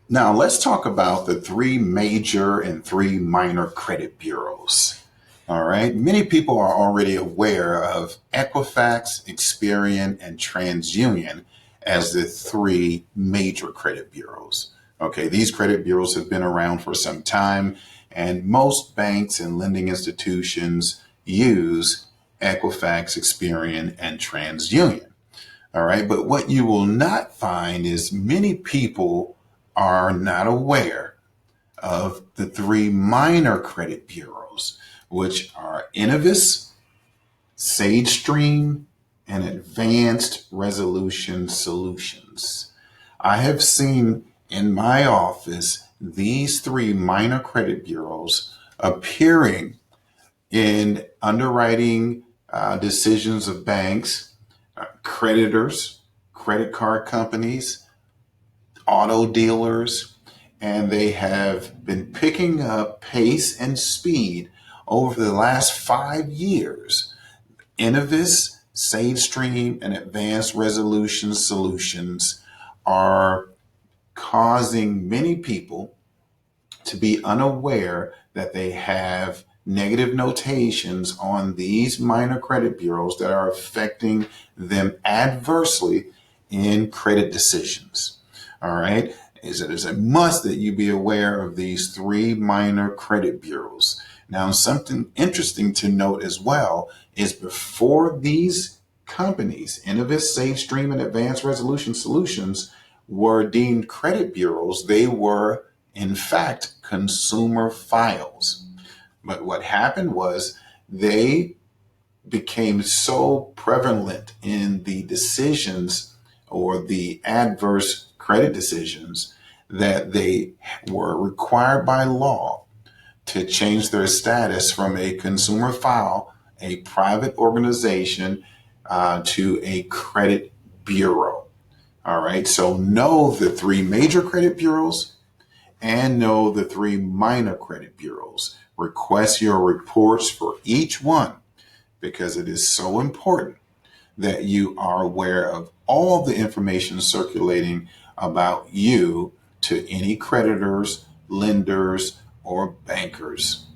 Now, let's talk about the three major and three minor credit bureaus. All right. Many people are already aware of Equifax, Experian, and TransUnion as the three major credit bureaus. Okay. These credit bureaus have been around for some time, and most banks and lending institutions use Equifax, Experian, and TransUnion. All right. But what you will not find is many people are not aware of the three minor credit bureaus, which are Innovis, SageStream, and Advanced Resolution Solutions. I have seen in my office these three minor credit bureaus appearing in underwriting decisions of banks, creditors, credit card companies, auto dealers, and they have been picking up pace and speed over the last 5 years. Innovis, SageStream, and Advanced Resolution Solutions are causing many people to be unaware that they have negative notations on these minor credit bureaus that are affecting them adversely in credit decisions. All right. It is a must that you be aware of these three minor credit bureaus. Now, something interesting to note as well is before these companies, Innovis, SageStream, and Advanced Resolution Solutions, were deemed credit bureaus, they were in fact consumer files. But what happened was they became so prevalent in the decisions or the adverse credit decisions that they were required by law to change their status from a consumer file, a private organization, to a credit bureau. All right. So know the three major credit bureaus and know the three minor credit bureaus. Request your reports for each one because it is so important that you are aware of all the information circulating about you to any creditors, lenders, or bankers.